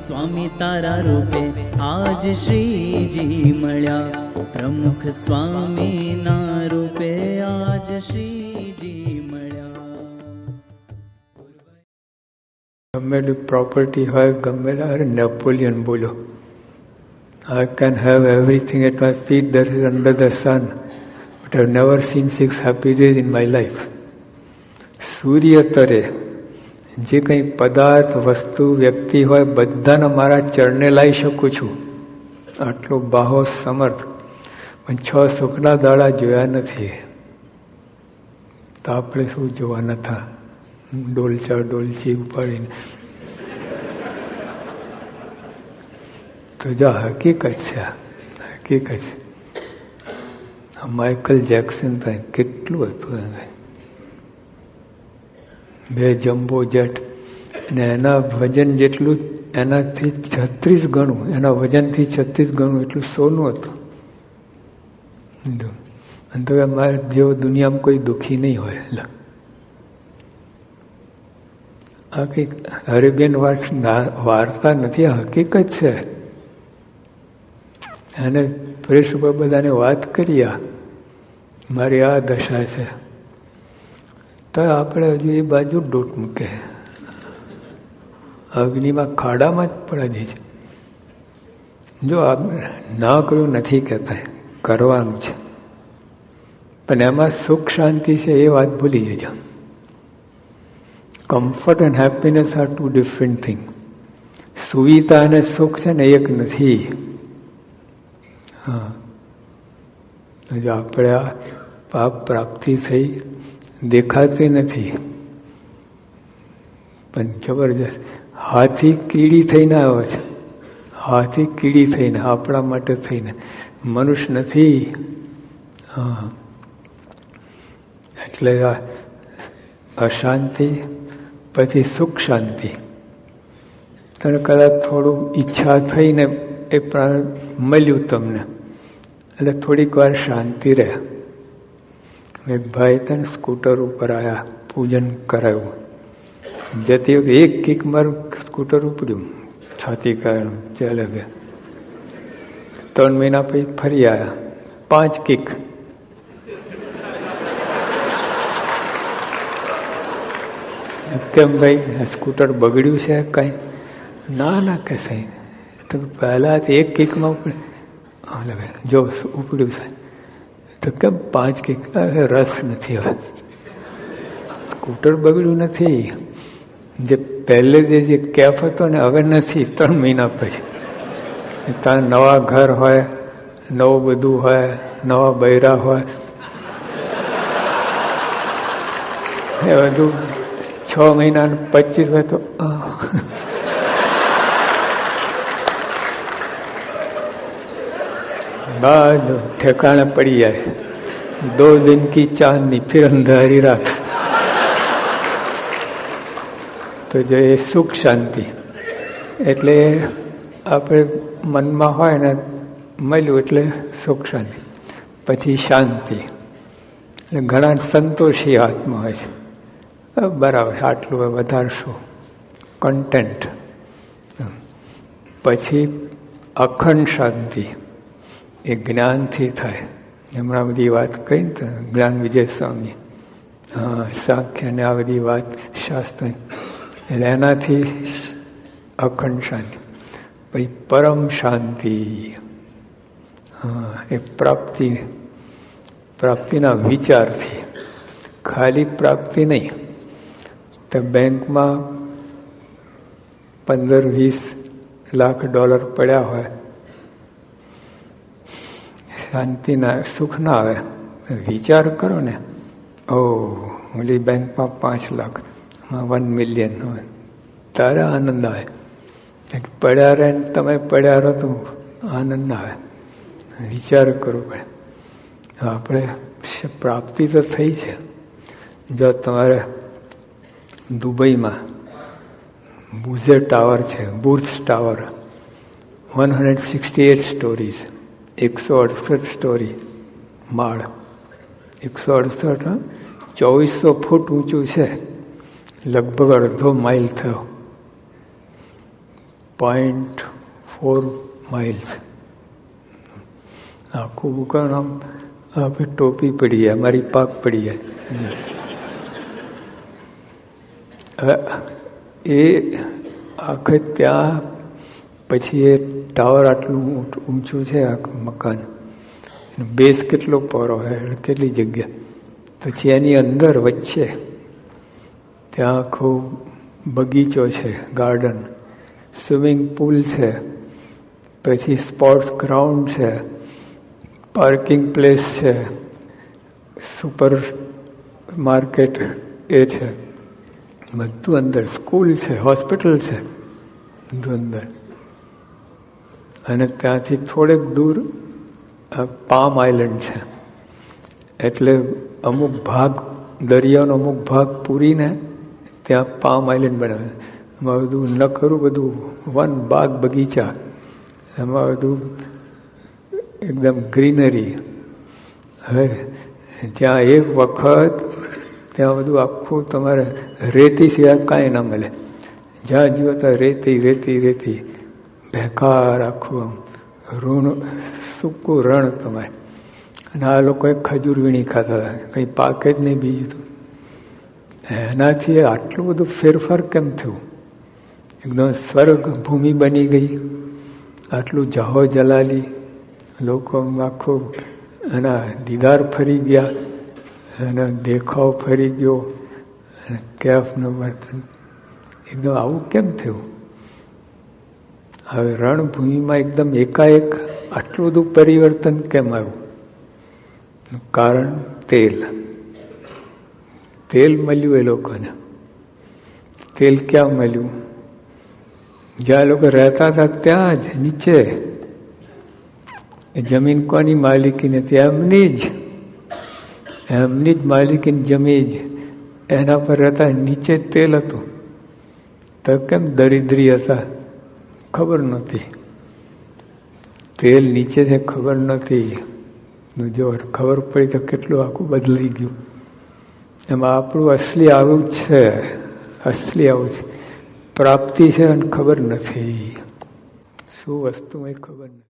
સ્વામી તારા રૂપે આજ શ્રીજી મળ્યા, પ્રમુખ સ્વામીના રૂપે આજ શ્રીજી મળ્યા. ગમેલી પ્રોપર્ટી હોય, ગમેલા નેપોલિયન બોલો, I can have everything at my feet that is under the sun, but I have never seen 6 happy days in my life. સૂર્ય તરે જે કંઈ પદાર્થ, વસ્તુ, વ્યક્તિ હોય બધાના મારા ચરણે લાવી શકું છું, આટલો બાહો સમર્થ, પણ 6 સુખના દાડા જોયા નથી. તો આપણે શું જોવા નતા? ડોલચા ડોલચી ઉપાડીને તો જો હકીકત છે, હકીકત છે. માઇકલ જેક્સન થાય કેટલું હતું એને, 2 જમ્બો જેટ, અને એના વજન જેટલું એનાથી 36 ગણું, એના વજનથી 36 ગણું એટલું સોનું હતું. અને તો મારે જેવો દુનિયામાં કોઈ દુઃખી નહીં હોય. આ કંઈક અરેબિયન વાર્તા નથી, આ હકીકત છે. અને પ્રેસ ઉપર બધાને વાત કરી, મારી આ દશા છે, તો આપણે હજુ એ બાજુ ડોટ મૂકે, અગ્નિમાં ખાડામાં જ પડી છે. જો આપણે ના કર્યું નથી કહેતા, કરવાનું છે, પણ એમાં સુખ શાંતિ છે એ વાત ભૂલી જજો. Comfort and happiness are 2 different thing. સુવિધા અને સુખ છે ને એક નથી. હા, જો આપણે આ પાપ પ્રાપ્તિ થઈ દેખાતી નથી, પણ જબરજસ્ત હાથી કીડી થઈને આવે છે. હાથી કીડી થઈને, આપણા માટે થઈને, મનુષ્ય નથી. હા, એટલે આ અશાંતિ પછી સુખ શાંતિ. તને કદાચ થોડું ઈચ્છા થઈને એ પ્રાણ મળ્યું તમને, એટલે થોડીક વાર શાંતિ રહે. એક ભાઈ તને સ્કૂટર ઉપર આવ્યા, પૂજન કરાયું, જતી વખતે એક કિક મારું સ્કૂટર ઉપડ્યું, છાતી કારણ ચાલે ગયા. 3 મહિના પછી ફરી આવ્યા, 5 કિક. કેમ ભાઈ સ્કૂટર બગડ્યું છે કઈ? ના ના કે સહી, તો પહેલા એક કિકમાં ઉપડે, જો ઉપડ્યું છે તો કેમ 5 કિક? રસ નથી. હવે સ્કૂટર બગડ્યું નથી, જે પહેલે જે કેફ હતો ને હવે નથી. 3 મહિના પછી ત્યાં નવા ઘર હોય, નવું બધું હોય, નવા બૈરા હોય, એ બધું 6 મહિના 25 હોય તો बाद ठिकाने पड़ी जाए. 2 दिन की चांदनी फिर अंधारी रात. તો જો એ સુખ શાંતિ એટલે આપણે મનમાં હોય ને મળ્યું એટલે સુખ શાંતિ. પછી શાંતિ, ઘણા સંતોષી આત્મા હોય છે, બરાબર આટલું વધારે શું, કન્ટેન્ટ. પછી અખંડ શાંતિ, એ જ્ઞાનથી થાય. હમણાં બધી વાત કહી ને જ્ઞાન વિજય સ્વામી, હા, સાખ્ય ને આ બધી વાત શાસ્ત્ર, એટલે એનાથી અખંડ શાંતિ. પછી પરમ શાંતિ, હા, એ પ્રાપ્તિના વિચારથી, ખાલી પ્રાપ્તિ નહીં. તો બેંકમાં $15-20 લાખ પડ્યા હોય, શાંતિ ના, સુખ ના આવે. વિચાર કરો ને, ઓલી બેંકમાં 5 લાખ, 1 મિલિયન હોય, તારે આનંદ આવે. પડ્યા રહે ને તમે પડ્યા રહો તો આનંદ આવે. વિચાર કરવો પડે. આપણે પ્રાપ્તિ તો થઈ છે. જો તમારે દુબઈમાં બુર્જ ટાવર છે, બુર્જ ટાવર, 168 સ્ટોરીઝ, 168 સ્ટોરી, માળ 168, 2400 ફૂટ ઊંચું છે, લગભગ અડધો માઇલ થયો. 0.4 miles. આખું દુકાન આમ આપણે ટોપી પડી જાય, અમારી પાક પડી જાય. એ આખે ત્યાં પછી એ ટાવર આટલું ઊંચું છે આ મકાન, બેઝ કેટલો પહોળો હોય, કેટલી જગ્યા. પછી એની અંદર વચ્ચે ત્યાં આખો બગીચો છે, ગાર્ડન, સ્વિમિંગ પુલ છે, પછી સ્પોર્ટ્સ ગ્રાઉન્ડ છે, પાર્કિંગ પ્લેસ છે, સુપર માર્કેટ એ છે, બધું અંદર. સ્કૂલ છે, હોસ્પિટલ છે, બધું અંદર. અને ત્યાંથી થોડેક દૂર પામ આઇલેન્ડ છે. એટલે અમુક ભાગ, દરિયાનો અમુક ભાગ પૂરીને ત્યાં પામ આઇલેન્ડ બનાવે. એમાં બધું નખરું, બધું વન, બાગ, બગીચા, એમાં બધું એકદમ ગ્રીનરી. હવે જ્યાં એક વખત ત્યાં બધું આખું તમારે રેતી સિવાય કાંઈ ના મળે. જ્યાં જુઓ ત્યાં રેતી, રેતી, રેતી, બેકાર આખું આમ ઋણ, સૂકું રણ તમારે. અને આ લોકોએ ખજૂર વીણી ખાતા હતા, કંઈ પાકે જ નહીં બીજું તો. એનાથી આટલું બધું ફેરફાર કેમ થયું? એકદમ સ્વર્ગ ભૂમિ બની ગઈ. આટલું જાહો જલાલી, લોકો આખું એના દીદાર ફરી ગયા, એના દેખાવ ફરી ગયો, અને કેફનું વર્તન એકદમ આવું કેમ થયું? હવે રણભૂમિમાં એકદમ એકાએક આટલું બધું પરિવર્તન કેમ આવ્યું? કારણ તેલ. તેલ મળ્યું એ લોકોને. તેલ ક્યાં મળ્યું? જ્યાં લોકો રહેતા હતા ત્યાં જ નીચે. જમીન કોની માલિકી નથી? એમની જ માલિકીની જમીન જ. એના પર રહેતા, નીચે તેલ હતું. તો કેમ દરિદ્રી હતા? ખબર નહોતી. તેલ નીચે છે ખબર નથી. જો ખબર પડી તો કેટલું આખું બદલી ગયું. એમાં આપણું અસલી આવું જ છે, અસલી આવું છે. પ્રાપ્તિ છે અને ખબર નથી શું વસ્તુ, એ ખબર નથી.